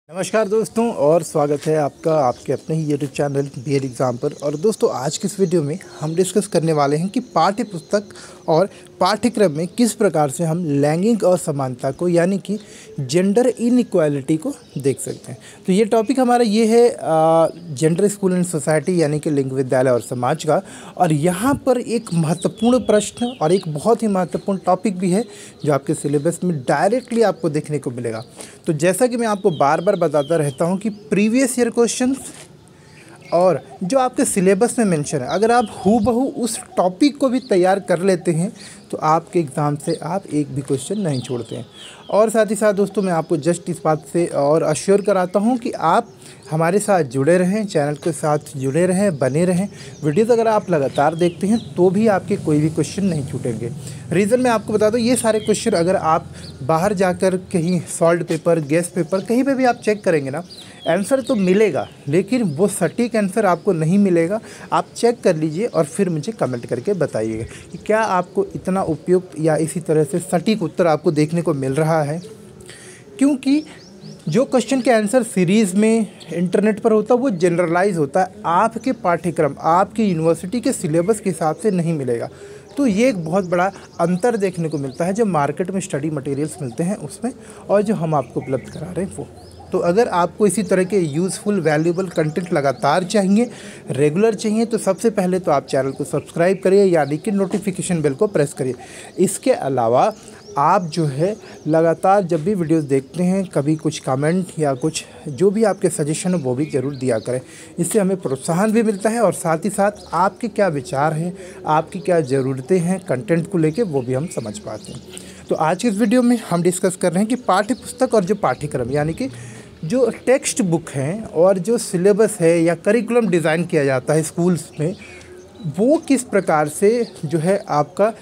नमस्कार दोस्तों और स्वागत है आपका आपके अपने ही यूट्यूब चैनल बीएड एग्ज़ाम पर। और दोस्तों आज की इस वीडियो में हम डिस्कस करने वाले हैं कि पाठ्य पुस्तक और पाठ्यक्रम में किस प्रकार से हम लैंगिक असमानता को यानी कि जेंडर इनइक्वालिटी को देख सकते हैं। तो ये टॉपिक हमारा ये है जेंडर स्कूल एंड सोसाइटी यानी कि लिंग विद्यालय और समाज का। और यहाँ पर एक महत्वपूर्ण प्रश्न और एक बहुत ही महत्वपूर्ण टॉपिक भी है जो आपके सिलेबस में डायरेक्टली आपको देखने को मिलेगा। तो जैसा कि मैं आपको बार बार बताता रहता हूँ कि प्रीवियस ईयर क्वेश्चन और जो आपके सिलेबस में मेंशन है, अगर आप हूबहू उस टॉपिक को भी तैयार कर लेते हैं तो आपके एग्ज़ाम से आप एक भी क्वेश्चन नहीं छोड़ते हैं। और साथ ही साथ दोस्तों मैं आपको जस्ट इस बात से और अश्योर कराता हूं कि आप हमारे साथ जुड़े रहें, चैनल के साथ जुड़े रहें, बने रहें। वीडियोज़ अगर आप लगातार देखते हैं तो भी आपके कोई भी क्वेश्चन नहीं छूटेंगे। रीज़न मैं आपको बता दूं, ये सारे क्वेश्चन अगर आप बाहर जाकर कहीं सॉल्व पेपर, गेस्ट पेपर कहीं पे भी आप चेक करेंगे ना, आंसर तो मिलेगा लेकिन वो सटीक आंसर आपको नहीं मिलेगा। आप चेक कर लीजिए और फिर मुझे कमेंट करके बताइएगा कि क्या आपको इतना उपयुक्त या इसी तरह से सटीक उत्तर आपको देखने को मिल रहा है। क्योंकि जो क्वेश्चन के आंसर सीरीज़ में इंटरनेट पर होता है वो जनरलाइज होता है, आपके पाठ्यक्रम आपकी यूनिवर्सिटी के सिलेबस के हिसाब से नहीं मिलेगा। तो ये एक बहुत बड़ा अंतर देखने को मिलता है जो मार्केट में स्टडी मटेरियल्स मिलते हैं उसमें और जो हम आपको उपलब्ध करा रहे हैं वो। तो अगर आपको इसी तरह के यूज़फुल वैल्यूएबल कंटेंट लगातार चाहिए, रेगुलर चाहिए, तो सबसे पहले तो आप चैनल को सब्सक्राइब करिए यानी कि नोटिफिकेशन बेल को प्रेस करिए। इसके अलावा आप जो है लगातार जब भी वीडियोस देखते हैं कभी कुछ कमेंट या कुछ जो भी आपके सजेशन है वो भी ज़रूर दिया करें। इससे हमें प्रोत्साहन भी मिलता है और साथ ही साथ आपके क्या विचार हैं, आपकी क्या ज़रूरतें हैं कंटेंट को लेके वो भी हम समझ पाते हैं। तो आज की इस वीडियो में हम डिस्कस कर रहे हैं कि पाठ्य पुस्तक और जो पाठ्यक्रम यानी कि जो टेक्स्ट बुक हैं और जो सिलेबस है या करिकुलम डिज़ाइन किया जाता है स्कूल्स में, वो किस प्रकार से जो है आपका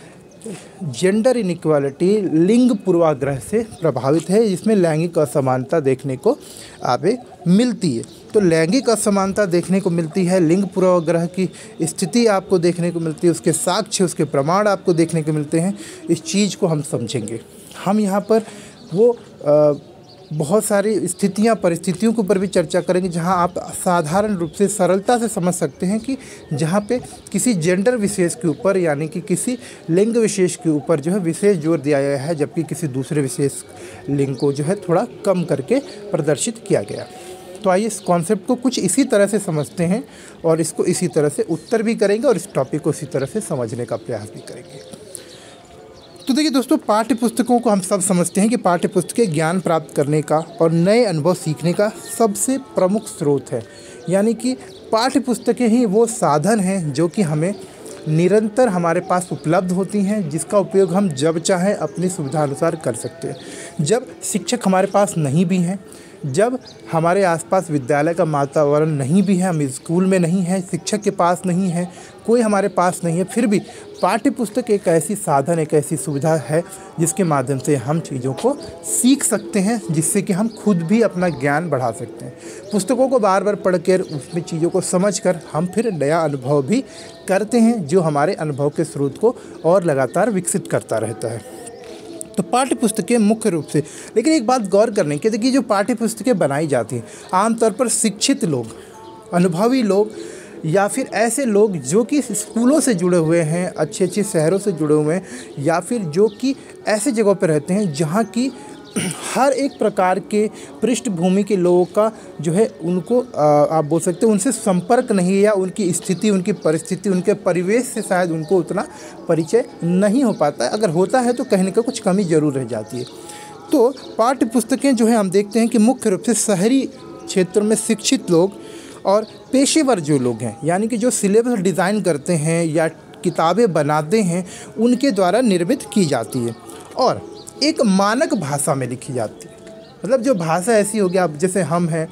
जेंडर इनइक्वालिटी लिंग पूर्वाग्रह से प्रभावित है, जिसमें लैंगिक असमानता देखने को आगे मिलती है। तो लैंगिक असमानता देखने को मिलती है, लिंग पूर्वाग्रह की स्थिति आपको देखने को मिलती है, उसके साक्ष्य उसके प्रमाण आपको देखने को मिलते हैं। इस चीज़ को हम समझेंगे। हम यहाँ पर वो बहुत सारी स्थितियाँ परिस्थितियों के ऊपर भी चर्चा करेंगे जहां आप साधारण रूप से सरलता से समझ सकते हैं कि जहां पे किसी जेंडर विशेष के ऊपर यानी कि किसी लिंग विशेष के ऊपर जो है विशेष जोर दिया गया है, जबकि किसी दूसरे विशेष लिंग को जो है थोड़ा कम करके प्रदर्शित किया गया। तो आइए इस कॉन्सेप्ट को कुछ इसी तरह से समझते हैं और इसको इसी तरह से उत्तर भी करेंगे और इस टॉपिक को इसी तरह से समझने का प्रयास भी करेंगे। तो देखिए दोस्तों, पाठ्य पुस्तकों को हम सब समझते हैं कि पाठ्य पुस्तकें ज्ञान प्राप्त करने का और नए अनुभव सीखने का सबसे प्रमुख स्रोत है। यानी कि पाठ्य पुस्तकें ही वो साधन हैं जो कि हमें निरंतर हमारे पास उपलब्ध होती हैं, जिसका उपयोग हम जब चाहें अपनी सुविधा अनुसार कर सकते हैं। जब शिक्षक हमारे पास नहीं भी हैं, जब हमारे आसपास विद्यालय का वातावरण नहीं भी है, हम स्कूल में नहीं हैं, शिक्षक के पास नहीं है, कोई हमारे पास नहीं है, फिर भी पाठ्य पुस्तक एक ऐसी साधन, एक ऐसी सुविधा है जिसके माध्यम से हम चीज़ों को सीख सकते हैं, जिससे कि हम खुद भी अपना ज्ञान बढ़ा सकते हैं। पुस्तकों को बार बार पढ़कर उसमें चीज़ों को समझकर हम फिर नया अनुभव भी करते हैं जो हमारे अनुभव के स्रोत को और लगातार विकसित करता रहता है। तो पाठ्य पुस्तकें मुख्य रूप से, लेकिन एक बात गौर करने की, देखिए जो पाठ्य पुस्तकें बनाई जाती हैं आमतौर पर शिक्षित लोग, अनुभवी लोग या फिर ऐसे लोग जो कि स्कूलों से जुड़े हुए हैं, अच्छे अच्छे शहरों से जुड़े हुए हैं, या फिर जो कि ऐसे जगहों पर रहते हैं जहाँ की हर एक प्रकार के पृष्ठभूमि के लोगों का जो है उनको आप बोल सकते हैं उनसे संपर्क नहीं है, या उनकी स्थिति, उनकी परिस्थिति, उनके परिवेश से शायद उनको उतना परिचय नहीं हो पाता है। अगर होता है तो कहीं ना कहीं कुछ कमी ज़रूर रह जाती है। तो पाठ्य पुस्तकें जो है हम देखते हैं कि मुख्य रूप से शहरी क्षेत्र में शिक्षित लोग और पेशेवर जो लोग हैं, यानी कि जो सिलेबस डिज़ाइन करते हैं या किताबें बनाते हैं, उनके द्वारा निर्मित की जाती है और एक मानक भाषा में लिखी जाती है। मतलब जो भाषा ऐसी होगी, आप जैसे हम हैं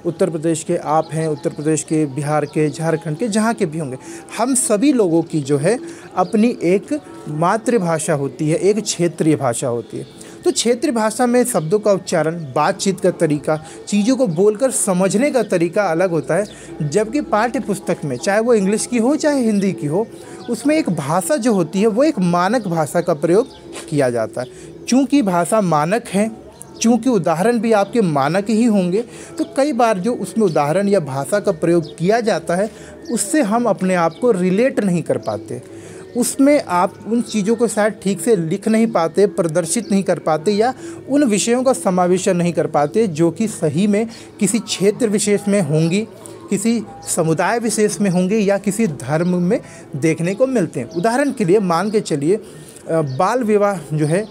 उत्तर प्रदेश के, आप हैं उत्तर प्रदेश के, बिहार के, झारखंड के, जहाँ के भी होंगे, हम सभी लोगों की जो है अपनी एक मातृभाषा होती है, एक क्षेत्रीय भाषा होती है। तो क्षेत्रीय भाषा में शब्दों का उच्चारण, बातचीत का तरीका, चीज़ों को बोलकर समझने का तरीका अलग होता है। जबकि पाठ्य पुस्तक में, चाहे वो इंग्लिश की हो चाहे हिंदी की हो, उसमें एक भाषा जो होती है वो एक मानक भाषा का प्रयोग किया जाता है। चूँकि भाषा मानक है चूँकि उदाहरण भी आपके मानक ही होंगे, तो कई बार जो उसमें उदाहरण या भाषा का प्रयोग किया जाता है उससे हम अपने आप को रिलेट नहीं कर पाते, उसमें आप उन चीज़ों को शायद ठीक से लिख नहीं पाते, प्रदर्शित नहीं कर पाते, या उन विषयों का समावेशन नहीं कर पाते जो कि सही में किसी क्षेत्र विशेष में होंगी, किसी समुदाय विशेष में होंगे, या किसी धर्म में देखने को मिलते हैं। उदाहरण के लिए मान के चलिए बाल विवाह जो है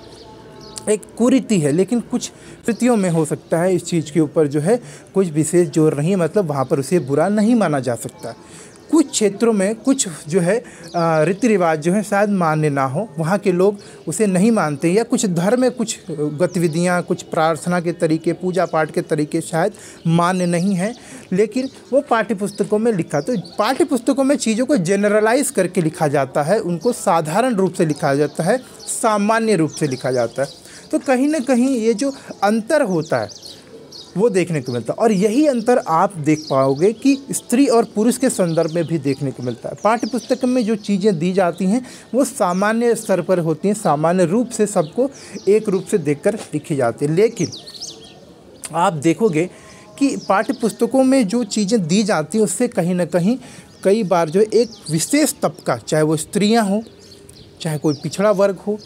एक कुरीति है, लेकिन कुछ कृतियों में हो सकता है इस चीज़ के ऊपर जो है कुछ विशेष जोर नहीं, मतलब वहाँ पर उसे बुरा नहीं माना जा सकता। कुछ क्षेत्रों में कुछ जो है रीति रिवाज जो है शायद मान्य ना हो, वहाँ के लोग उसे नहीं मानते, या कुछ धर्म में कुछ गतिविधियाँ, कुछ प्रार्थना के तरीके, पूजा पाठ के तरीके शायद मान्य नहीं हैं, लेकिन वो पाठ्य पुस्तकों में लिखा। तो पाठ्य पुस्तकों में चीज़ों को जनरलाइज करके लिखा जाता है, उनको साधारण रूप से लिखा जाता है, सामान्य रूप से लिखा जाता है। तो कहीं ना कहीं ये जो अंतर होता है वो देखने को मिलता है, और यही अंतर आप देख पाओगे कि स्त्री और पुरुष के संदर्भ में भी देखने को मिलता है। पाठ्य पुस्तक में जो चीज़ें दी जाती हैं वो सामान्य स्तर पर होती हैं, सामान्य रूप से सबको एक रूप से देखकर लिखी जाती है। लेकिन आप देखोगे कि पाठ्य पुस्तकों में जो चीज़ें दी जाती हैं उससे कहीं ना कहीं कई बार जो एक विशेष तबका, चाहे वो स्त्रियाँ हों, चाहे कोई पिछड़ा वर्ग हो,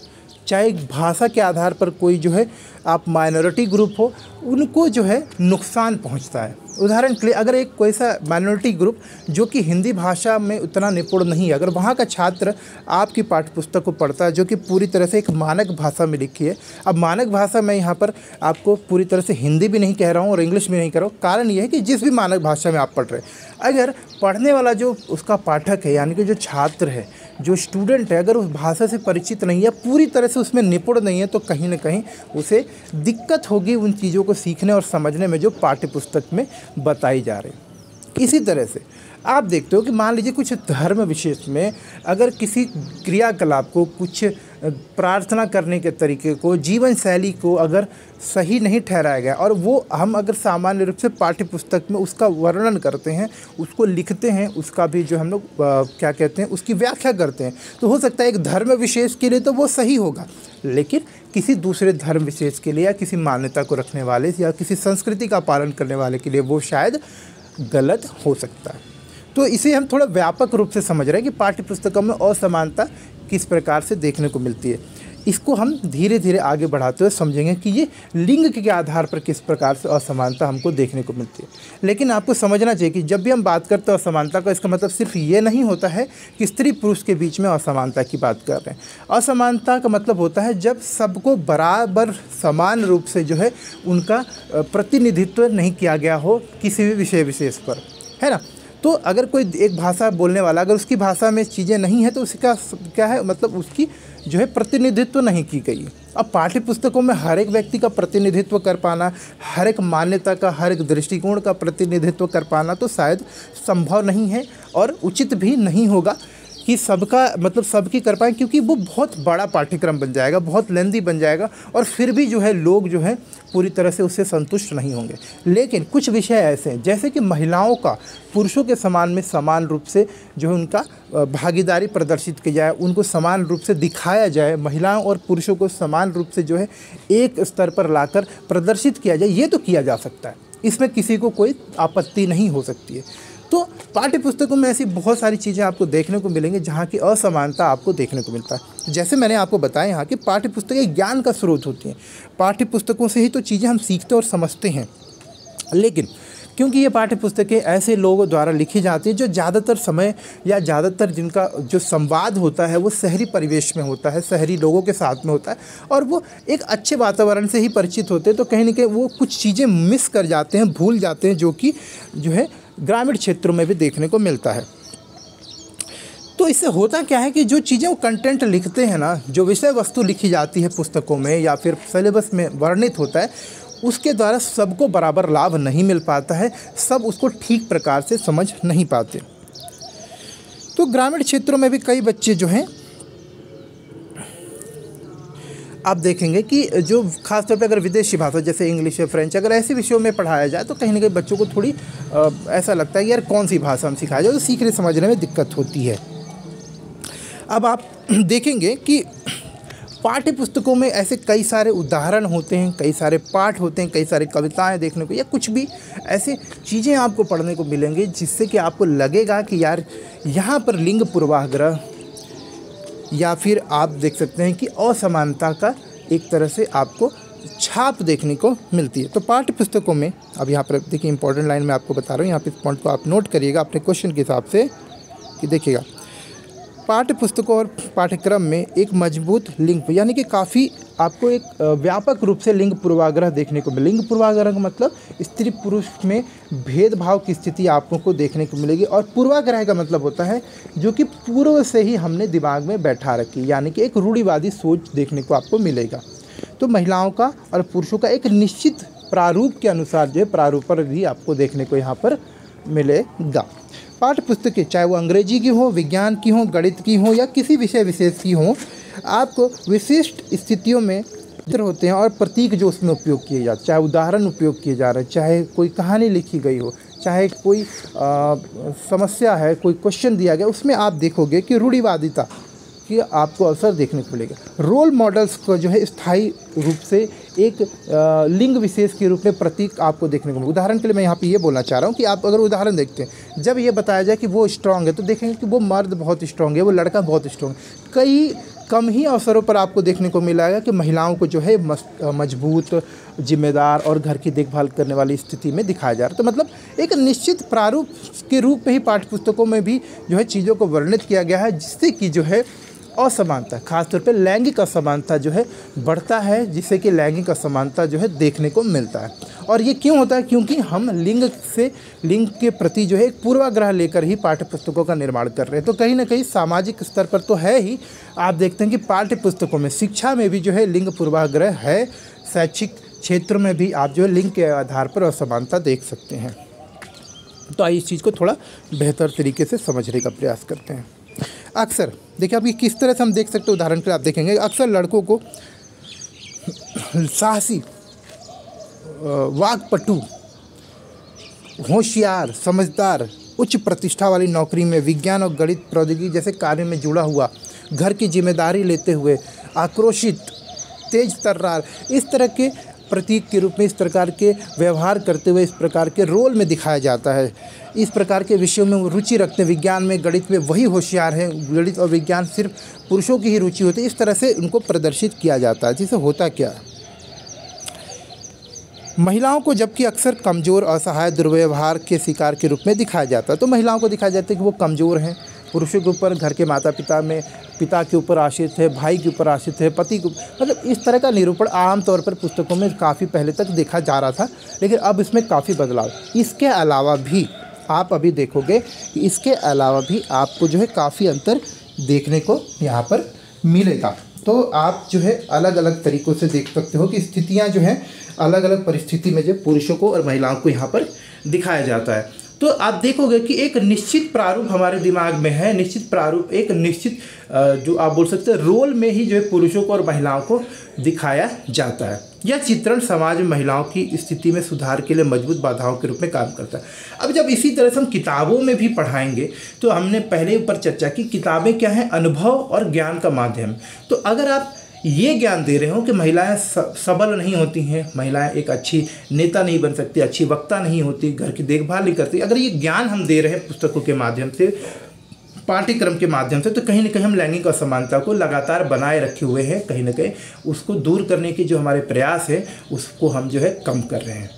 चाहे भाषा के आधार पर कोई जो है आप माइनॉरिटी ग्रुप हो, उनको जो है नुकसान पहुंचता है। उदाहरण के लिए अगर एक कोई सा माइनॉरिटी ग्रुप जो कि हिंदी भाषा में उतना निपुण नहीं है, अगर वहाँ का छात्र आपकी पाठ्यपुस्तक को पढ़ता है जो कि पूरी तरह से एक मानक भाषा में लिखी है। अब मानक भाषा मैं यहाँ पर आपको पूरी तरह से हिंदी भी नहीं कह रहा हूँ और इंग्लिश भी नहीं कह रहा हूँ, कारण ये है कि जिस भी मानक भाषा में आप पढ़ रहे हैं, अगर पढ़ने वाला जो उसका पाठक है, यानी कि जो छात्र है, जो स्टूडेंट है, अगर उस भाषा से परिचित नहीं है, पूरी तरह से उसमें निपुण नहीं है, तो कहीं ना कहीं उसे दिक्कत होगी उन चीज़ों को सीखने और समझने में जो पाठ्य पुस्तक में बताई जा रही। इसी तरह से आप देखते हो कि मान लीजिए कुछ धर्म विशेष में अगर किसी क्रियाकलाप को, कुछ प्रार्थना करने के तरीके को, जीवन शैली को अगर सही नहीं ठहराया गया और वो हम अगर सामान्य रूप से पाठ्य पुस्तक में उसका वर्णन करते हैं, उसको लिखते हैं, उसका भी जो हम लोग क्या कहते हैं उसकी व्याख्या करते हैं, तो हो सकता है एक धर्म विशेष के लिए तो वो सही होगा, लेकिन किसी दूसरे धर्म विशेष के लिए या किसी मान्यता को रखने वाले या किसी संस्कृति का पालन करने वाले के लिए वो शायद गलत हो सकता है। तो इसे हम थोड़ा व्यापक रूप से समझ रहे हैं कि पाठ्य पुस्तकों में असमानता किस प्रकार से देखने को मिलती है। इसको हम धीरे धीरे आगे बढ़ाते हुए समझेंगे कि ये लिंग के आधार पर किस प्रकार से असमानता हमको देखने को मिलती है। लेकिन आपको समझना चाहिए कि जब भी हम बात करते हैं असमानता का, इसका मतलब सिर्फ ये नहीं होता है कि स्त्री पुरुष के बीच में असमानता की बात कर रहे हैं। असमानता का मतलब होता है जब सबको बराबर समान रूप से जो है उनका प्रतिनिधित्व नहीं किया गया हो किसी भी विषय विशेष पर, है ना। तो अगर कोई एक भाषा बोलने वाला, अगर उसकी भाषा में चीज़ें नहीं हैं तो उसका क्या है, मतलब उसकी जो है प्रतिनिधित्व नहीं की गई। अब पाठ्य पुस्तकों में हर एक व्यक्ति का प्रतिनिधित्व कर पाना, हर एक मान्यता का, हर एक दृष्टिकोण का प्रतिनिधित्व कर पाना तो शायद संभव नहीं है और उचित भी नहीं होगा कि सबका मतलब सबकी कर पाएँ, क्योंकि वो बहुत बड़ा पाठ्यक्रम बन जाएगा, बहुत लेंदी बन जाएगा और फिर भी जो है लोग जो है पूरी तरह से उससे संतुष्ट नहीं होंगे। लेकिन कुछ विषय ऐसे हैं जैसे कि महिलाओं का पुरुषों के समान में समान रूप से जो है उनका भागीदारी प्रदर्शित की जाए, उनको समान रूप से दिखाया जाए, महिलाओं और पुरुषों को समान रूप से जो है एक स्तर पर लाकर प्रदर्शित किया जाए, ये तो किया जा सकता है, इसमें किसी को कोई आपत्ति नहीं हो सकती है। तो पाठ्य पुस्तकों में ऐसी बहुत सारी चीज़ें आपको देखने को मिलेंगी जहाँ की असमानता आपको देखने को मिलता है। जैसे मैंने आपको बताया यहाँ कि पाठ्य पुस्तकें ज्ञान का स्रोत होती हैं, पाठ्य पुस्तकों से ही तो चीज़ें हम सीखते और समझते हैं। लेकिन क्योंकि ये पाठ्य पुस्तकें ऐसे लोगों द्वारा लिखी जाती है जो ज़्यादातर समय या ज़्यादातर जिनका जो संवाद होता है वो शहरी परिवेश में होता है, शहरी लोगों के साथ में होता है और वो एक अच्छे वातावरण से ही परिचित होते हैं, तो कहीं ना कहीं वो कुछ चीज़ें मिस कर जाते हैं, भूल जाते हैं, जो कि जो है ग्रामीण क्षेत्रों में भी देखने को मिलता है। तो इससे होता क्या है कि जो चीज़ें वो कंटेंट लिखते हैं ना, जो विषय वस्तु लिखी जाती है पुस्तकों में या फिर सिलेबस में वर्णित होता है, उसके द्वारा सबको बराबर लाभ नहीं मिल पाता है, सब उसको ठीक प्रकार से समझ नहीं पाते। तो ग्रामीण क्षेत्रों में भी कई बच्चे जो हैं आप देखेंगे कि जो खासतौर पे अगर विदेशी भाषा जैसे इंग्लिश या फ्रेंच अगर ऐसे विषयों में पढ़ाया जाए तो कहीं ना कहीं बच्चों को थोड़ी ऐसा लगता है कि यार कौन सी भाषा हम सिखाया जाए, तो सीखने समझने में दिक्कत होती है। अब आप देखेंगे कि पाठ्य पुस्तकों में ऐसे कई सारे उदाहरण होते हैं, कई सारे पाठ होते हैं, कई सारी कविताएं देखने को या कुछ भी ऐसे चीज़ें आपको पढ़ने को मिलेंगी जिससे कि आपको लगेगा कि यार यहाँ पर लिंग पूर्वाग्रह या फिर आप देख सकते हैं कि असमानता का एक तरह से आपको छाप देखने को मिलती है। तो पाठ्य पुस्तकों में अब यहाँ पर देखिए इंपॉर्टेंट लाइन मैं आपको बता रहा हूँ, यहाँ पे इस पॉइंट को आप नोट करिएगा अपने क्वेश्चन के हिसाब से कि देखिएगा पाठ्य पुस्तकों और पाठ्यक्रम में एक मजबूत लिंग यानी कि काफ़ी आपको एक व्यापक रूप से लिंग पूर्वाग्रह देखने को मिले। लिंग पूर्वाग्रह का मतलब स्त्री पुरुष में भेदभाव की स्थिति आपको देखने को मिलेगी, और पूर्वाग्रह का मतलब होता है जो कि पूर्व से ही हमने दिमाग में बैठा रखी, यानी कि एक रूढ़िवादी सोच देखने को आपको मिलेगा। तो महिलाओं का और पुरुषों का एक निश्चित प्रारूप के अनुसार जो है प्रारूपण भी आपको देखने को यहाँ पर मिलेगा। पाठ्य पुस्तकें चाहे वो अंग्रेजी की हो, विज्ञान की हो, गणित की हो या किसी विषय विशेष की हो, आपको विशिष्ट स्थितियों में चित्र होते हैं और प्रतीक जो उसमें उपयोग किए जाते हैं, चाहे उदाहरण उपयोग किए जा रहे हैं, चाहे कोई कहानी लिखी गई हो, चाहे कोई समस्या है, कोई क्वेश्चन दिया गया, उसमें आप देखोगे कि रूढ़िवादिता कि आपको अवसर देखने को मिलेगा। रोल मॉडल्स को जो है स्थायी रूप से एक लिंग विशेष के रूप में प्रतीक आपको देखने को मिलेगा। उदाहरण के लिए मैं यहाँ पे ये बोलना चाह रहा हूँ कि आप अगर उदाहरण देखते हैं, जब ये बताया जाए कि वो स्ट्रांग है तो देखेंगे कि वो मर्द बहुत स्ट्रांग है, वो लड़का बहुत स्ट्रांग है। कई कम ही अवसरों पर आपको देखने को मिलेगा कि महिलाओं को जो है मजबूत, जिम्मेदार और घर की देखभाल करने वाली स्थिति में दिखाया जा रहा है। तो मतलब एक निश्चित प्रारूप के रूप में ही पाठ्य पुस्तकों में भी जो है चीज़ों को वर्णित किया गया है, जिससे कि जो है असमानता, खासतौर पे लैंगिक असमानता जो है बढ़ता है, जिससे कि लैंगिक असमानता जो है देखने को मिलता है। और ये क्यों होता है? क्योंकि हम लिंग के प्रति जो है एक पूर्वाग्रह लेकर ही पाठ्य पुस्तकों का निर्माण कर रहे हैं। तो कहीं ना कहीं सामाजिक स्तर पर तो है ही, आप देखते हैं कि पाठ्य पुस्तकों में, शिक्षा में भी जो है लिंग पूर्वाग्रह है। शैक्षिक क्षेत्र में भी आप जो है लिंग के आधार पर असमानता देख सकते हैं। तो आइए इस चीज़ को थोड़ा बेहतर तरीके से समझने का प्रयास करते हैं। अक्सर देखिए आप ये किस तरह से हम देख सकते हैं, उदाहरण के लिए आप देखेंगे अक्सर लड़कों को साहसी, वाकपटु, होशियार, समझदार, उच्च प्रतिष्ठा वाली नौकरी में, विज्ञान और गणित प्रौद्योगिकी जैसे कार्य में जुड़ा हुआ, घर की जिम्मेदारी लेते हुए, आक्रोशित, तेज तर्रार, इस तरह के प्रतीक के रूप में, इस प्रकार के व्यवहार करते हुए, इस प्रकार के रोल में दिखाया जाता है। इस प्रकार के विषयों में वो रुचि रखते हैं। विज्ञान में, गणित में वही होशियार हैं, गणित और विज्ञान सिर्फ पुरुषों की ही रुचि होती है, इस तरह से उनको प्रदर्शित किया जाता है। जिससे होता क्या है, महिलाओं को जबकि अक्सर कमज़ोर, असहाय, दुर्व्यवहार के शिकार के रूप में दिखाया जाता है। तो महिलाओं को दिखाया जाता है कि वो कमज़ोर हैं, पुरुषों के ऊपर, घर के माता पिता में पिता के ऊपर आश्रित है, भाई के ऊपर आश्रित है, पति के, मतलब इस तरह का निरूपण आमतौर पर पुस्तकों में काफ़ी पहले तक देखा जा रहा था, लेकिन अब इसमें काफ़ी बदलाव। इसके अलावा भी आप अभी देखोगे कि इसके अलावा भी आपको जो है काफ़ी अंतर देखने को यहाँ पर मिलेगा। तो आप जो है अलग अलग तरीक़ों से देख सकते हो कि स्थितियाँ जो हैं अलग अलग परिस्थिति में जो पुरुषों को और महिलाओं को यहाँ पर दिखाया जाता है। तो आप देखोगे कि एक निश्चित प्रारूप हमारे दिमाग में है, निश्चित प्रारूप, एक निश्चित जो आप बोल सकते हैं रोल में ही जो है पुरुषों को और महिलाओं को दिखाया जाता है। यह चित्रण समाज में महिलाओं की स्थिति में सुधार के लिए मजबूत बाधाओं के रूप में काम करता है। अब जब इसी तरह से हम किताबों में भी पढ़ाएंगे, तो हमने पहले ऊपर चर्चा की, किताबें क्या है, अनुभव और ज्ञान का माध्यम। तो अगर आप ये ज्ञान दे रहे हो कि महिलाएं सबल नहीं होती हैं, महिलाएं एक अच्छी नेता नहीं बन सकती, अच्छी वक्ता नहीं होती, घर की देखभाल नहीं करती, अगर ये ज्ञान हम दे रहे हैं पुस्तकों के माध्यम से, पाठ्यक्रम के माध्यम से, तो कहीं ना कहीं हम लैंगिक असमानता को लगातार बनाए रखे हुए हैं। कहीं ना कहीं उसको दूर करने की जो हमारे प्रयास है उसको हम जो है कम कर रहे हैं।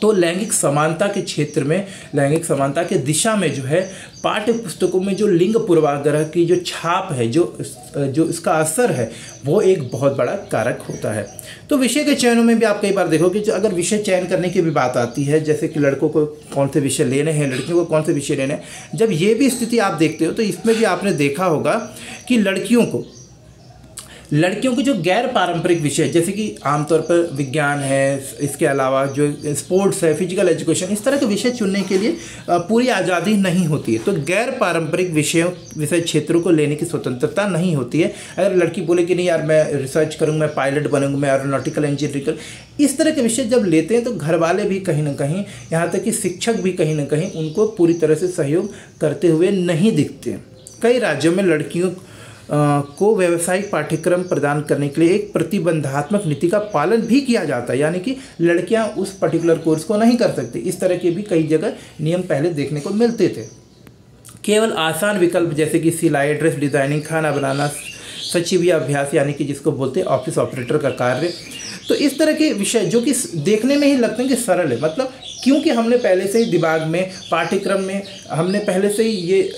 तो लैंगिक समानता के क्षेत्र में, लैंगिक समानता के दिशा में जो है पाठ्य पुस्तकों में जो लिंग पूर्वाग्रह की जो छाप है, जो इसका असर है, वो एक बहुत बड़ा कारक होता है। तो विषय के चयनों में भी आप कई बार देखोगे कि अगर विषय चयन करने की भी बात आती है, जैसे कि लड़कों को कौन से विषय लेने हैं, लड़कियों को कौन से विषय लेने हैं, जब ये भी स्थिति आप देखते हो तो इसमें भी आपने देखा होगा कि लड़कियों के जो गैर पारंपरिक विषय, जैसे कि आमतौर पर विज्ञान है, इसके अलावा जो स्पोर्ट्स है, फिजिकल एजुकेशन, इस तरह के विषय चुनने के लिए पूरी आज़ादी नहीं होती है। तो गैर पारंपरिक विषय क्षेत्रों को लेने की स्वतंत्रता नहीं होती है। अगर लड़की बोले कि नहीं यार मैं रिसर्च करूँगा, मैं पायलट बनूँगा, मैं एरोनॉटिकल इंजीनियरिंग, इस तरह के विषय जब लेते हैं तो घर वाले भी कहीं ना कहीं, यहाँ तक कि शिक्षक भी कहीं ना कहीं उनको पूरी तरह से सहयोग करते हुए नहीं दिखते। कई राज्यों में लड़कियों को व्यावसायिक पाठ्यक्रम प्रदान करने के लिए एक प्रतिबंधात्मक नीति का पालन भी किया जाता है, यानी कि लड़कियां उस पर्टिकुलर कोर्स को नहीं कर सकती। इस तरह के भी कई जगह नियम पहले देखने को मिलते थे। केवल आसान विकल्प जैसे कि सिलाई, ड्रेस डिज़ाइनिंग, खाना बनाना, सचिवीय अभ्यास यानी कि जिसको बोलते हैं ऑफिस ऑपरेटर का कार्य, तो इस तरह के विषय जो कि देखने में ही लगते हैं कि सरल है, मतलब क्योंकि हमने पहले से ही दिमाग में पाठ्यक्रम में हमने पहले से ही ये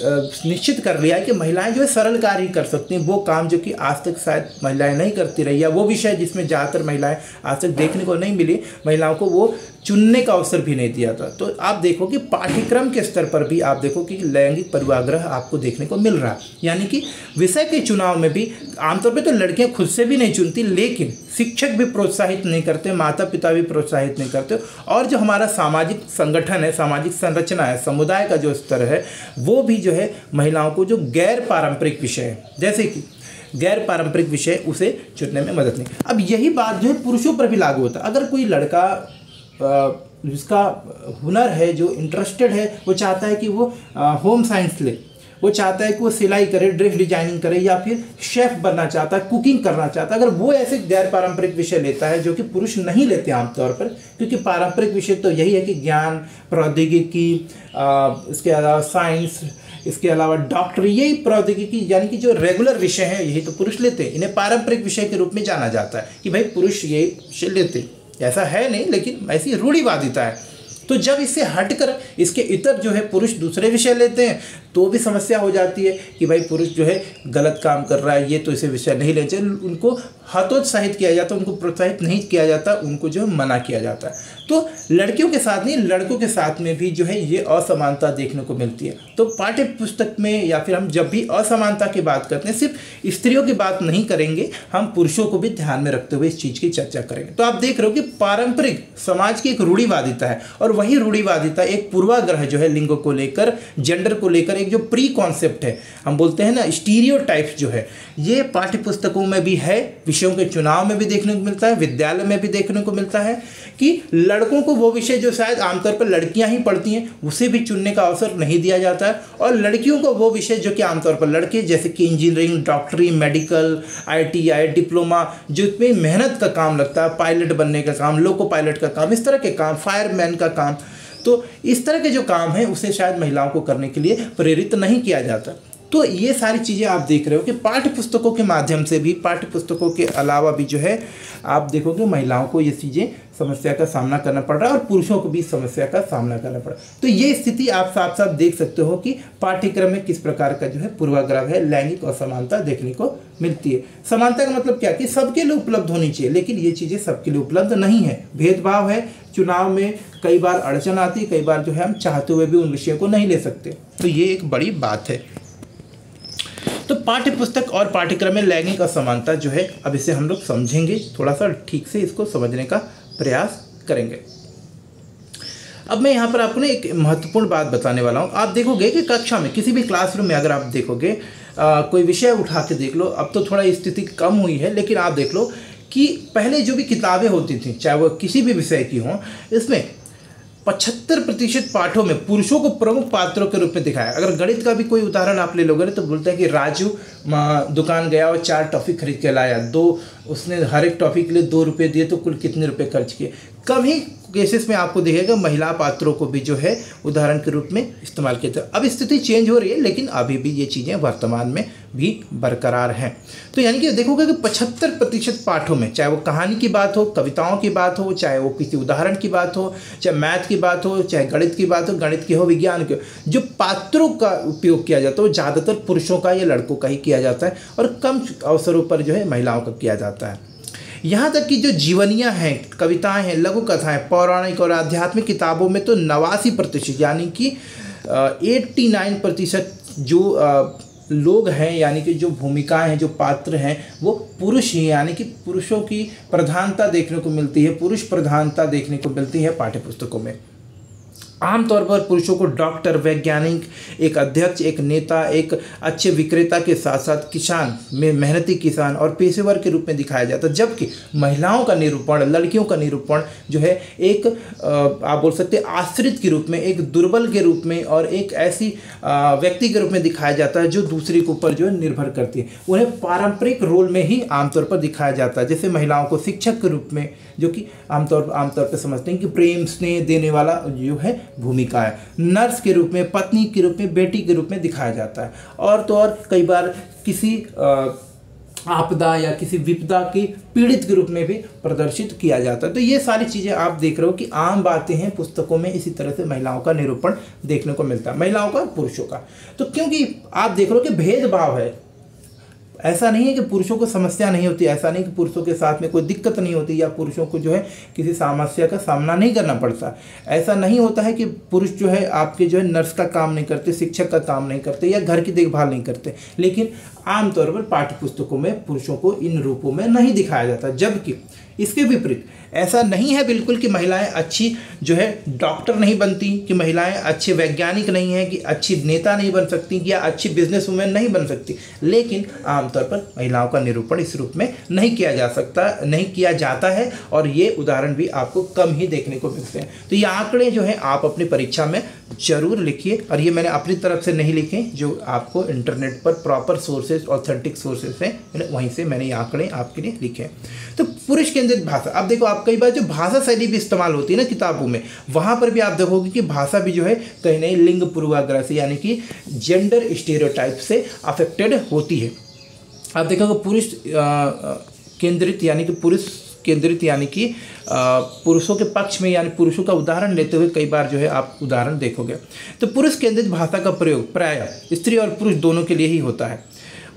निश्चित कर लिया है कि महिलाएं जो है सरल कार्य ही कर सकती हैं। वो काम जो कि आज तक शायद महिलाएं नहीं करती रही, या वो विषय जिसमें ज़्यादातर महिलाएं आज तक देखने को नहीं मिली, महिलाओं को वो चुनने का अवसर भी नहीं दिया था। तो आप देखो कि पाठ्यक्रम के स्तर पर भी आप देखो कि लैंगिक पूर्वाग्रह आपको देखने को मिल रहा है, यानी कि विषय के चुनाव में भी आमतौर पे तो लड़कियां खुद से भी नहीं चुनती, लेकिन शिक्षक भी प्रोत्साहित नहीं करते, माता पिता भी प्रोत्साहित नहीं करते, और जो हमारा सामाजिक संगठन है, सामाजिक संरचना है, समुदाय का जो स्तर है, वो भी जो है महिलाओं को जो गैर पारंपरिक विषय है, जैसे कि गैर पारंपरिक विषय, उसे चुनने में मदद नहीं। अब यही बात जो है पुरुषों पर भी लागू होता है। अगर कोई लड़का जिसका हुनर है, जो इंटरेस्टेड है, वो चाहता है कि वो होम साइंस ले, वो चाहता है कि वो सिलाई करे, ड्रेस डिजाइनिंग करे, या फिर शेफ बनना चाहता है, कुकिंग करना चाहता है, अगर वो ऐसे गैर पारंपरिक विषय लेता है जो कि पुरुष नहीं लेते आमतौर पर, क्योंकि पारंपरिक विषय तो यही है कि ज्ञान, प्रौद्योगिकी, इसके अलावा साइंस, इसके अलावा डॉक्टरी, यही प्रौद्योगिकी यानी कि जो रेगुलर विषय है यही तो पुरुष लेते हैं। इन्हें पारंपरिक विषय के रूप में जाना जाता है कि भाई पुरुष ये विषय लेते, ऐसा है नहीं, लेकिन ऐसी रूढ़िवादिता है। तो जब इससे हटकर इसके इतर जो है पुरुष दूसरे विषय लेते हैं, तो भी समस्या हो जाती है कि भाई पुरुष जो है गलत काम कर रहा है, ये तो इसे विषय नहीं लेना चाहिए। उनको हतोत्साहित किया जाता है, उनको प्रोत्साहित नहीं किया जाता, उनको जो है मना किया जाता है। तो लड़कियों के साथ नहीं, लड़कों के साथ में भी जो है ये असमानता देखने को मिलती है। तो पाठ्य पुस्तक में या फिर हम जब भी असमानता की बात करते हैं, सिर्फ स्त्रियों की बात नहीं करेंगे, हम पुरुषों को भी ध्यान में रखते हुए इस चीज़ की चर्चा करेंगे। तो आप देख रहे हो कि पारंपरिक समाज की एक रूढ़िवादिता है, और वही रूढ़िवादिता एक पूर्वाग्रह जो है लिंग को लेकर, जेंडर को लेकर, एक जो प्री कॉन्सेप्ट है, हम बोलते हैं ना स्टीरियोटाइप्स जो है, ये पाठ्य पुस्तकों में भी है, विषयों के चुनाव में भी देखने को मिलता है, विद्यालय में भी देखने को मिलता है कि लड़कों को वो विषय जो शायद आमतौर पर लड़कियां ही पढ़ती हैं उसे भी चुनने का अवसर नहीं दिया जाता है, और लड़कियों को वो विषय जो कि आमतौर पर लड़के, जैसे कि इंजीनियरिंग, डॉक्टरी, मेडिकल, ITI, डिप्लोमा, जिसमें मेहनत का काम लगता है, पायलट बनने का काम, लोको पायलट का काम, इस तरह के काम, फायरमैन का काम, तो इस तरह के जो काम है उसे शायद महिलाओं को करने के लिए प्रेरित नहीं किया जाता। तो ये सारी चीज़ें आप देख रहे हो कि पाठ्य पुस्तकों के माध्यम से भी, पाठ्य पुस्तकों के अलावा भी जो है आप देखोगे महिलाओं को ये चीज़ें समस्या का सामना करना पड़ रहा है, और पुरुषों को भी समस्या का सामना करना पड़ रहा है। तो ये स्थिति आप साफ साफ देख सकते हो कि पाठ्यक्रम में किस प्रकार का जो है पूर्वाग्रह है, लैंगिक असमानता देखने को मिलती है। समानता का मतलब क्या कि सबके लिए उपलब्ध होनी चाहिए, लेकिन ये चीज़ें सबके लिए उपलब्ध नहीं है, भेदभाव है, चुनाव में कई बार अड़चन आती है, कई बार जो है हम चाहते हुए भी उन विषयों को नहीं ले सकते। तो ये एक बड़ी बात है। तो पाठ्य पुस्तक और पाठ्यक्रम में लैंगिक असमानता जो है, अब इसे हम लोग समझेंगे, थोड़ा सा ठीक से इसको समझने का प्रयास करेंगे। अब मैं यहाँ पर आपको ना एक महत्वपूर्ण बात बताने वाला हूँ। आप देखोगे कि कक्षा में, किसी भी क्लासरूम में अगर आप देखोगे, कोई विषय उठा के देख लो, अब तो थोड़ा स्थिति कम हुई है, लेकिन आप देख लो कि पहले जो भी किताबें होती थी, चाहे वो किसी भी विषय की हों, इसमें 75% पाठों में पुरुषों को प्रमुख पात्रों के रूप में दिखाया। अगर गणित का भी कोई उदाहरण आप ले लोगे तो बोलते हैं कि राजू दुकान गया और 4 टॉफ़ी खरीद के लाया, उसने हर एक टॉफ़ी के लिए 2 रुपये दिए, तो कुल कितने रुपए खर्च किए। कम ही केसेस में आपको दिखेगा महिला पात्रों को भी जो है उदाहरण के रूप में इस्तेमाल किया जाता है। अब स्थिति चेंज हो रही है, लेकिन अभी भी ये चीज़ें वर्तमान में भी बरकरार हैं। तो यानी कि देखोगे कि 75% पाठों में, चाहे वो कहानी की बात हो, कविताओं की बात हो, चाहे वो किसी उदाहरण की बात हो, चाहे मैथ की बात हो, चाहे गणित की बात हो, गणित की हो, विज्ञान की हो, जो पात्रों का उपयोग किया जाता है वो ज़्यादातर पुरुषों का या लड़कों का ही किया जाता है, और कम अवसरों पर जो है महिलाओं का किया जाता है। यहाँ तक कि जो जीवनियाँ हैं, कविताएं हैं, लघु कथाएं, पौराणिक और आध्यात्मिक किताबों में तो 89% यानी कि 89% जो लोग हैं, यानी कि जो भूमिकाएं हैं, जो पात्र हैं, वो पुरुष ही, यानी कि पुरुषों की प्रधानता देखने को मिलती है, पुरुष प्रधानता देखने को मिलती है पाठ्य पुस्तकों में। आमतौर पर पुरुषों को डॉक्टर, वैज्ञानिक, एक अध्यक्ष, एक नेता, एक अच्छे विक्रेता के साथ साथ किसान में मेहनती किसान और पेशेवर के रूप में दिखाया जाता है, जबकि महिलाओं का निरूपण, लड़कियों का निरूपण जो है एक आप बोल सकते हैं आश्रित के रूप में, एक दुर्बल के रूप में और एक ऐसी व्यक्ति के रूप में दिखाया जाता है जो दूसरे के ऊपर जो है निर्भर करती है। उन्हें पारंपरिक रोल में ही आमतौर पर दिखाया जाता है, जैसे महिलाओं को शिक्षक के रूप में, जो कि आमतौर पर समझते हैं कि प्रेम स्नेह देने वाला जो है भूमिका है, नर्स के रूप में, पत्नी के रूप में, बेटी के रूप में दिखाया जाता है। और तो और कई बार किसी आपदा या किसी विपदा की पीड़ित के रूप में भी प्रदर्शित किया जाता है। तो ये सारी चीज़ें आप देख रहे हो कि आम बातें हैं पुस्तकों में, इसी तरह से महिलाओं का निरूपण देखने को मिलता है, महिलाओं का और पुरुषों का। तो क्योंकि आप देख रहे हो कि भेदभाव है, ऐसा नहीं है कि पुरुषों को समस्या नहीं होती, ऐसा नहीं कि पुरुषों के साथ में कोई दिक्कत नहीं होती या पुरुषों को जो है किसी समस्या का सामना नहीं करना पड़ता। ऐसा नहीं होता है कि पुरुष जो है आपके जो है नर्स का काम नहीं करते, शिक्षक का काम नहीं करते या घर की देखभाल नहीं करते, लेकिन आमतौर पर पाठ्य पुस्तकों में पुरुषों को इन रूपों में नहीं दिखाया जाता। जबकि इसके विपरीत ऐसा नहीं है बिल्कुल कि महिलाएं अच्छी जो है डॉक्टर नहीं बनती, कि महिलाएं अच्छे वैज्ञानिक नहीं हैं, कि अच्छी नेता नहीं बन सकती या अच्छी बिजनेस वुमेन नहीं बन सकती, लेकिन आमतौर पर महिलाओं का निरूपण इस रूप में नहीं किया जाता है और ये उदाहरण भी आपको कम ही देखने को मिलते हैं। तो ये आंकड़े जो है आप अपनी परीक्षा में जरूर लिखिए, और ये मैंने अपनी तरफ से नहीं लिखे, जो आपको इंटरनेट पर प्रॉपर सोर्सेज, ऑथेंटिक सोर्सेज हैं, वहीं से मैंने ये आंकड़े आपके लिए लिखे। तो पुरुष केंद्रित भाषा, अब देखो आप कई बार जो भाषा शैली भी इस्तेमाल होती है ना किताबों में, वहाँ पर भी आप देखोगे कि भाषा भी जो है कहीं नहीं लिंग पूर्वाग्रह से यानी कि जेंडर स्टेरियोटाइप से अफेक्टेड होती है। आप देखोगे पुरुष केंद्रित यानी कि पुरुषों के पक्ष में, यानी पुरुषों का उदाहरण लेते हुए कई बार जो है आप उदाहरण देखोगे। तो पुरुष केंद्रित भाषा का प्रयोग प्रायः स्त्री और पुरुष दोनों के लिए ही होता है।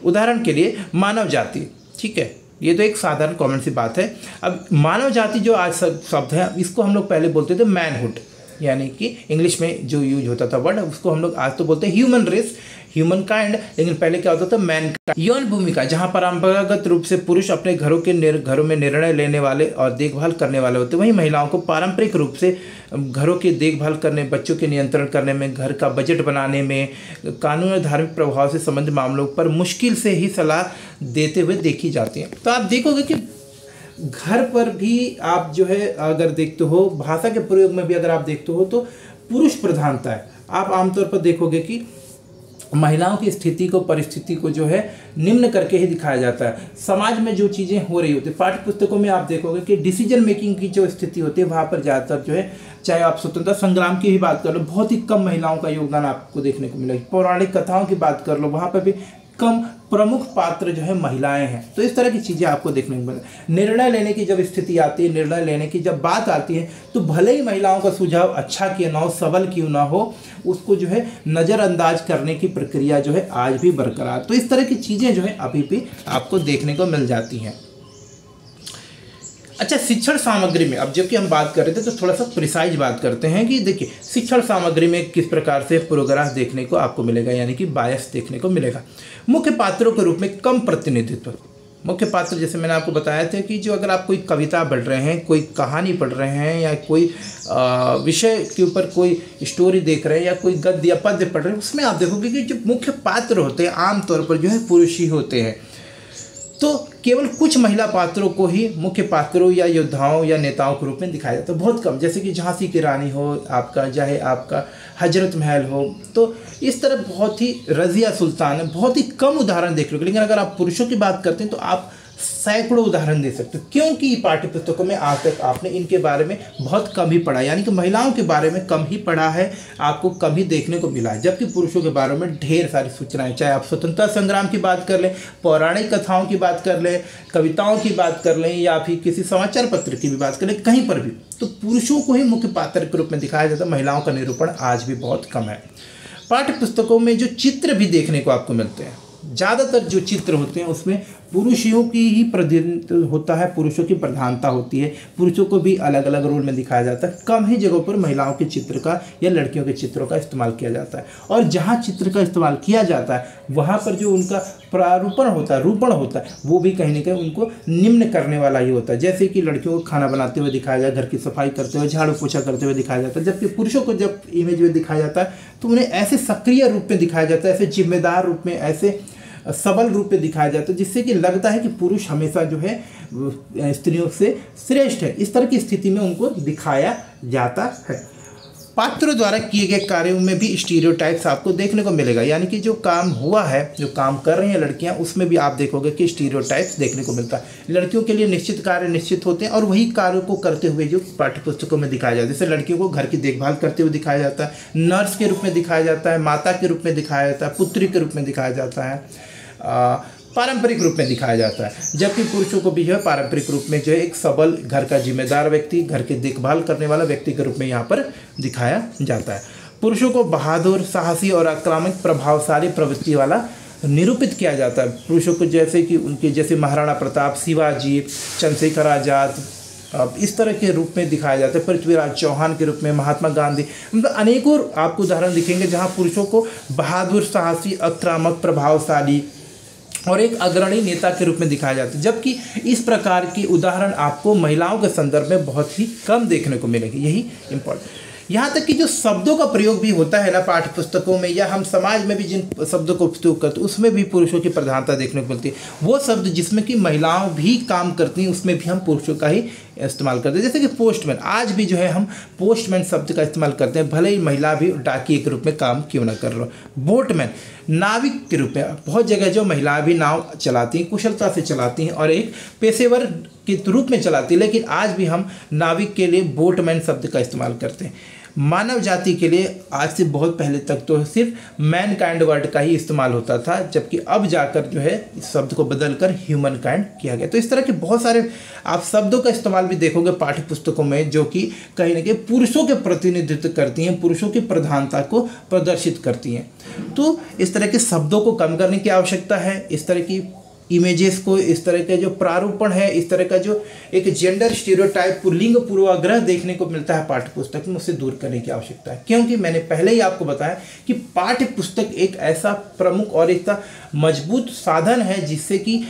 उदाहरण के लिए मानव जाति, ठीक है, ये तो एक साधारण कॉमन सी बात है। अब मानव जाति जो आज शब्द है, इसको हम लोग पहले बोलते थे मैनहुड, यानी कि इंग्लिश में जो यूज होता था वर्ड, उसको हम लोग आज तो बोलते हैं ह्यूमन रेस, ह्यूमन काइंड, लेकिन पहले क्या होता था मैन काइंड। यौन भूमिका, जहाँ परंपरागत रूप से पुरुष अपने घरों में निर्णय लेने वाले और देखभाल करने वाले होते, वहीं महिलाओं को पारंपरिक रूप से घरों की देखभाल करने, बच्चों के नियंत्रण करने में, घर का बजट बनाने में, कानूनी और धार्मिक प्रभाव से संबंधित मामलों पर मुश्किल से ही सलाह देते हुए देखी जाती हैं। तो आप देखोगे कि घर पर भी आप जो है अगर देखते हो, भाषा के प्रयोग में भी अगर आप देखते हो तो पुरुष प्रधानता है। आप आमतौर पर देखोगे कि महिलाओं की स्थिति को, परिस्थिति को जो है निम्न करके ही दिखाया जाता है। समाज में जो चीज़ें हो रही होती है, पाठ्य पुस्तकों में आप देखोगे कि डिसीजन मेकिंग की जो स्थिति होती है, वहाँ पर ज़्यादातर जो है, चाहे आप स्वतंत्रता संग्राम की ही बात कर लो, बहुत ही कम महिलाओं का योगदान आपको देखने को मिलेगा। पौराणिक कथाओं की बात कर लो, वहाँ पर भी कम प्रमुख पात्र जो है महिलाएं हैं। तो इस तरह की चीज़ें आपको देखने को मिलती। निर्णय लेने की जब स्थिति आती है, निर्णय लेने की जब बात आती है, तो भले ही महिलाओं का सुझाव अच्छा क्यों ना हो, सबल क्यों ना हो, उसको जो है नज़रअंदाज करने की प्रक्रिया जो है आज भी बरकरार। तो इस तरह की चीज़ें जो है अभी भी आपको देखने को मिल जाती हैं। अच्छा, शिक्षण सामग्री में अब जबकि हम बात कर रहे थे तो थोड़ा सा प्रिसाइज बात करते हैं कि देखिए शिक्षण सामग्री में किस प्रकार से पूर्वाग्रह देखने को आपको मिलेगा, यानी कि बायस देखने को मिलेगा। मुख्य पात्रों के रूप में कम प्रतिनिधित्व। मुख्य पात्र जैसे मैंने आपको बताया था कि जो अगर आप कोई कविता पढ़ रहे हैं, कोई कहानी पढ़ रहे हैं, या कोई विषय के ऊपर कोई स्टोरी देख रहे हैं, या कोई गद्य या पद्य पढ़ रहे हैं, उसमें आप देखोगे कि जो मुख्य पात्र होते हैं आमतौर पर जो है पुरुष ही होते हैं। तो केवल कुछ महिला पात्रों को ही मुख्य पात्रों या योद्धाओं या नेताओं के रूप में दिखाया जाता है, बहुत कम। जैसे कि झांसी की रानी हो आपका, चाहे आपका हजरत महल हो, तो इस तरह बहुत ही रज़िया सुल्तान है, बहुत ही कम उदाहरण देख रहे हो। लेकिन अगर आप पुरुषों की बात करते हैं तो आप सैकड़ों उदाहरण दे सकते हो, क्योंकि पाठ्य पुस्तकों में आज तक आपने इनके बारे में बहुत कम ही पढ़ा, यानी कि महिलाओं के बारे में कम ही पढ़ा है, आपको कम ही देखने को मिला है। जबकि पुरुषों के बारे में ढेर सारी सूचनाएं, चाहे आप स्वतंत्रता संग्राम की बात कर लें, पौराणिक कथाओं की बात कर लें, कविताओं की बात कर लें, या फिर किसी समाचार पत्र की भी बात कर लें, कहीं पर भी तो पुरुषों को ही मुख्य पात्र के रूप में दिखाया जाता है। महिलाओं का निरूपण आज भी बहुत कम है। पाठ्य पुस्तकों में जो चित्र भी देखने को आपको मिलते हैं, ज़्यादातर जो चित्र होते हैं उसमें पुरुषों की ही प्रतिनिधित्व होता है, पुरुषों की प्रधानता होती है, पुरुषों को भी अलग अलग रोल में दिखाया जाता है। कम ही जगहों पर महिलाओं के चित्र का या लड़कियों के चित्रों का इस्तेमाल किया जाता है, और जहाँ चित्र का इस्तेमाल किया जाता है वहाँ पर जो उनका प्रारूपण होता है, रूपण होता है, वो भी कहीं ना कहीं उनको निम्न करने वाला ही होता है। जैसे कि लड़कियों को खाना बनाते हुए दिखाया जाए, घर की सफाई करते हुए, झाड़ू पोछा करते हुए दिखाया जाता है, जबकि पुरुषों को जब इमेज में दिखाया जाता है तो उन्हें ऐसे सक्रिय रूप में दिखाया जाता है, ऐसे जिम्मेदार रूप में, ऐसे सबल रूप में दिखाया जाता है, जिससे कि लगता है कि पुरुष हमेशा जो है स्त्रियों से श्रेष्ठ है। इस तरह की स्थिति में उनको दिखाया जाता है। पात्रों द्वारा किए गए कार्यों में भी स्टीरियोटाइप्स आपको देखने को मिलेगा, यानी कि जो काम हुआ है, जो काम कर रही हैं लड़कियां, उसमें भी आप देखोगे कि स्टीरियोटाइप्स देखने को मिलता है। लड़कियों के लिए निश्चित कार्य निश्चित होते हैं और वही कार्यों को करते हुए जो पाठ्यपुस्तकों में दिखाया जाता है। जैसे लड़कियों को घर की देखभाल करते हुए दिखाया जाता है, नर्स के रूप में दिखाया जाता है, माता के रूप में दिखाया जाता है, पुत्री के रूप में दिखाया जाता है, पारंपरिक रूप में दिखाया जाता है। जबकि पुरुषों को भी जो है पारंपरिक रूप में जो है एक सबल घर का जिम्मेदार व्यक्ति, घर की देखभाल करने वाला व्यक्ति के रूप में यहाँ पर दिखाया जाता है। पुरुषों को बहादुर, साहसी और आक्रामक, प्रभावशाली प्रवृत्ति वाला निरूपित किया जाता है। पुरुषों को जैसे कि उनके जैसे महाराणा प्रताप, शिवाजी, चंद्रशेखर आजाद, अब इस तरह के रूप में दिखाया जाता है, पृथ्वीराज चौहान के रूप में, महात्मा गांधी, मतलब अनेकों आपको उदाहरण दिखेंगे जहाँ पुरुषों को बहादुर, साहसी, आक्रामक, प्रभावशाली और एक अग्रणी नेता के रूप में दिखाया जाता है। जबकि इस प्रकार की उदाहरण आपको महिलाओं के संदर्भ में बहुत ही कम देखने को मिलेंगे। यही इम्पोर्टेंट। यहाँ तक कि जो शब्दों का प्रयोग भी होता है ना पाठ्य पुस्तकों में, या हम समाज में भी जिन शब्दों का उपयोग करते हैं उसमें भी पुरुषों की प्रधानता देखने को मिलती है। वो शब्द जिसमें कि महिलाओं भी काम करती हैं उसमें भी हम पुरुषों का ही इस्तेमाल करते हैं। जैसे कि पोस्टमैन, आज भी जो है हम पोस्टमैन शब्द का इस्तेमाल करते हैं, भले ही महिला भी डाकिये के रूप में काम क्यों ना कर रहा हो। बोटमैन, नाविक के रूप में, बहुत जगह जो महिलाएं भी नाव चलाती हैं, कुशलता से चलाती हैं और एक पेशेवर के रूप में चलाती है, लेकिन आज भी हम नाविक के लिए बोटमैन शब्द का इस्तेमाल करते हैं। मानव जाति के लिए आज से बहुत पहले तक तो सिर्फ मैन काइंड वर्ड का ही इस्तेमाल होता था, जबकि अब जाकर जो है इस शब्द को बदलकर ह्यूमन काइंड किया गया। तो इस तरह के बहुत सारे आप शब्दों का इस्तेमाल भी देखोगे पाठ्य पुस्तकों में, जो कि कहीं ना कहीं पुरुषों के प्रतिनिधित्व करती हैं, पुरुषों की प्रधानता को प्रदर्शित करती हैं। तो इस तरह के शब्दों को कम करने की आवश्यकता है। इस तरह की इमेजेस को, इस तरह के जो प्रारूपण है, इस तरह का जो एक जेंडर स्टीरियोटाइप, लिंग पूर्वाग्रह देखने को मिलता है पाठ्य पुस्तक में, उससे दूर करने की आवश्यकता है। क्योंकि मैंने पहले ही आपको बताया कि पाठ्य पुस्तक एक ऐसा प्रमुख और एक मजबूत साधन है जिससे कि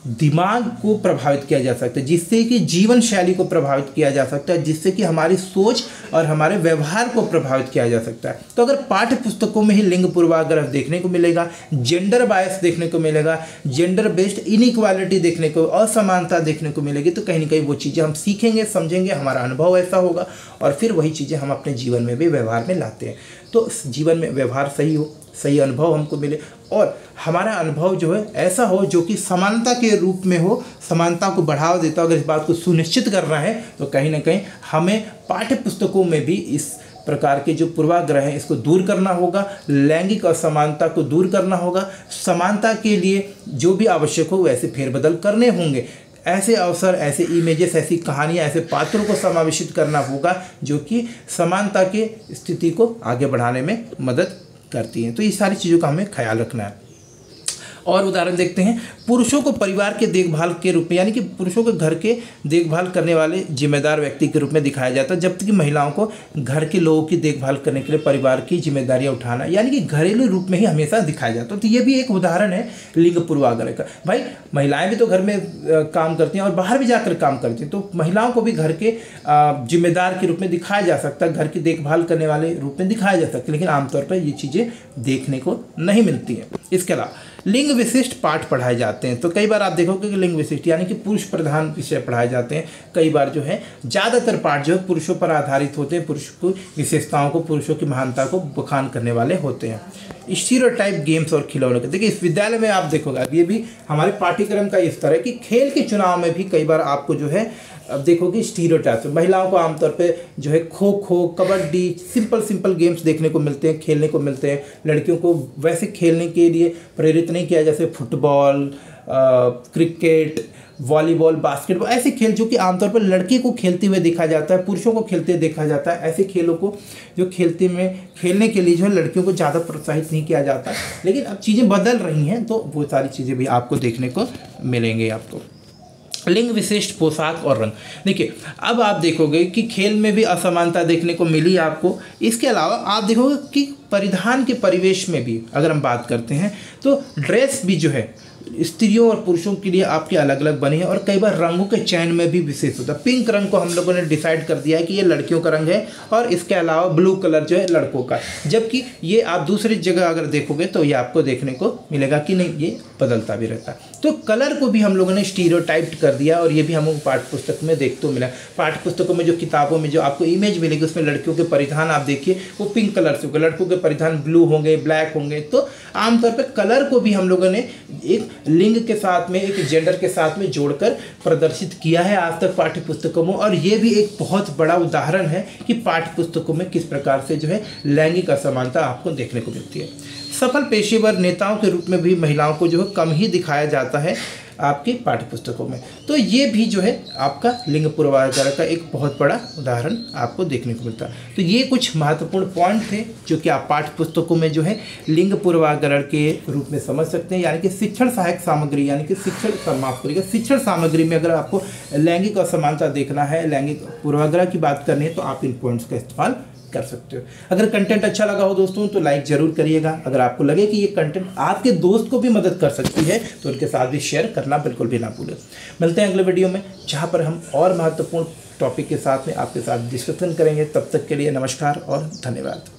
दिमाग को प्रभावित किया जा सकता है, जिससे कि जीवन शैली को प्रभावित किया जा सकता है, जिससे कि हमारी सोच और हमारे व्यवहार को प्रभावित किया जा सकता है। तो अगर पाठ्य पुस्तकों में ही लिंग पूर्वाग्रह देखने को मिलेगा, जेंडर बायस देखने को मिलेगा, जेंडर बेस्ड इनइक्वालिटी देखने को, असमानता देखने को मिलेगी, तो कहीं ना कहीं वो चीज़ें हम सीखेंगे, समझेंगे, हमारा अनुभव ऐसा होगा और फिर वही चीज़ें हम अपने जीवन में भी व्यवहार में लाते हैं। तो जीवन में व्यवहार सही हो, सही अनुभव हमको मिले और हमारा अनुभव जो है ऐसा हो जो कि समानता के रूप में हो, समानता को बढ़ावा देता हो। अगर इस बात को सुनिश्चित करना है तो कहीं ना कहीं हमें पाठ्य पुस्तकों में भी इस प्रकार के जो पूर्वाग्रह हैं इसको दूर करना होगा, लैंगिक असमानता को दूर करना होगा, समानता के लिए जो भी आवश्यक हो वैसे फेरबदल करने होंगे। ऐसे अवसर, ऐसे इमेजेस, ऐसी कहानियाँ, ऐसे पात्रों को समावेशित करना होगा जो कि समानता के स्थिति को आगे बढ़ाने में मदद करती हैं। तो ये सारी चीज़ों का हमें ख्याल रखना है। और उदाहरण देखते हैं, पुरुषों को परिवार के देखभाल के रूप में, यानी कि पुरुषों को घर के देखभाल करने वाले जिम्मेदार व्यक्ति के रूप में दिखाया जाता है, जबकि महिलाओं को घर के लोगों की देखभाल करने के लिए परिवार की जिम्मेदारियां उठाना, यानी कि घरेलू रूप में ही हमेशा दिखाया जाता है। तो ये भी एक उदाहरण है लिंग पूर्वाग्रह का। भाई महिलाएं भी तो घर में काम करती हैं और बाहर भी जाकर काम करती हैं, तो महिलाओं को भी घर के जिम्मेदार के रूप में दिखाया जा सकता है, घर की देखभाल करने वाले रूप में दिखाया जा सकता है, लेकिन आमतौर पर ये चीज़ें देखने को नहीं मिलती हैं। इसके अलावा लिंग विशिष्ट पाठ पढ़ाए जाते हैं। तो कई बार आप देखोगे कि लिंग विशिष्ट यानी कि पुरुष प्रधान विषय पढ़ाए जाते हैं। कई बार जो है ज़्यादातर पाठ जो है पुरुषों पर आधारित होते हैं, पुरुष की विशेषताओं को, पुरुषों की महानता को बखान करने वाले होते हैं। स्टीरियोटाइप गेम्स और खिलौने के, देखिए इस विद्यालय में आप देखोगे, अब ये भी हमारे पाठ्यक्रम का इस तरह कि खेल के चुनाव में भी कई बार आपको जो है अब देखोगे स्टीरियोटाइप, महिलाओं को आमतौर पे जो है खो खो, कबड्डी, सिंपल गेम्स देखने को मिलते हैं, खेलने को मिलते हैं। लड़कियों को वैसे खेलने के लिए प्रेरित नहीं किया, जैसे फुटबॉल, क्रिकेट, वॉलीबॉल, बास्केटबॉल, ऐसे खेल जो कि आमतौर पर लड़के को खेलते हुए देखा जाता है, पुरुषों को खेलते हुए देखा जाता है, ऐसे खेलों को जो खेलने के लिए जो है लड़कियों को ज़्यादा प्रोत्साहित नहीं किया जाता। लेकिन अब चीज़ें बदल रही हैं, तो वो सारी चीज़ें भी आपको देखने को मिलेंगे। आपको लिंग विशिष्ट पोशाक और रंग, देखिए अब आप देखोगे कि खेल में भी असमानता देखने को मिली आपको। इसके अलावा आप देखोगे कि परिधान के परिवेश में भी अगर हम बात करते हैं तो ड्रेस भी जो है स्त्रियों और पुरुषों के लिए आपके अलग अलग बने हैं, और कई बार रंगों के चयन में भी विशेष होता है। पिंक रंग को हम लोगों ने डिसाइड कर दिया है कि ये लड़कियों का रंग है, और इसके अलावा ब्लू कलर जो है लड़कों का, जबकि ये आप दूसरी जगह अगर देखोगे तो ये आपको देखने को मिलेगा कि नहीं, ये बदलता भी रहता है। तो कलर को भी हम लोगों ने स्टीरियोटाइप्ड कर दिया, और ये भी हमको पाठ्य पुस्तक में देखते मिला। पाठ्य पुस्तकों में जो किताबों में जो आपको इमेज मिलेगी उसमें लड़कियों के परिधान आप देखिए वो पिंक कलर से होगा, लड़कों के परिधान ब्लू होंगे, ब्लैक होंगे। तो आमतौर पर कलर को भी हम लोगों ने एक लिंग के साथ में, एक जेंडर के साथ में जोड़कर प्रदर्शित किया है आज तक पाठ्य पुस्तकों में, और ये भी एक बहुत बड़ा उदाहरण है कि पाठ्य पुस्तकों में किस प्रकार से जो है लैंगिक असमानता आपको देखने को मिलती है। सफल पेशेवर नेताओं के रूप में भी महिलाओं को जो है कम ही दिखाया जाता है आपके पाठ्य पुस्तकों में। तो ये भी जो है आपका लिंग पूर्वाग्रह का एक बहुत बड़ा उदाहरण आपको देखने को मिलता है। तो ये कुछ महत्वपूर्ण पॉइंट थे जो कि आप पाठ्य पुस्तकों में जो है लिंग पूर्वाग्रह के रूप में समझ सकते हैं। यानी कि शिक्षण सहायक सामग्री, यानी कि शिक्षण सामग्री में अगर आपको लैंगिक असमानता देखना है, लैंगिक पूर्वाग्रह की बात करनी है, तो आप इन पॉइंट्स का इस्तेमाल कर सकते हो। अगर कंटेंट अच्छा लगा हो दोस्तों तो लाइक जरूर करिएगा। अगर आपको लगे कि ये कंटेंट आपके दोस्त को भी मदद कर सकती है तो उनके साथ भी शेयर करना बिल्कुल भी ना भूलें। मिलते हैं अगले वीडियो में, जहां पर हम और महत्वपूर्ण टॉपिक के साथ में आपके साथ डिस्कशन करेंगे। तब तक के लिए नमस्कार और धन्यवाद।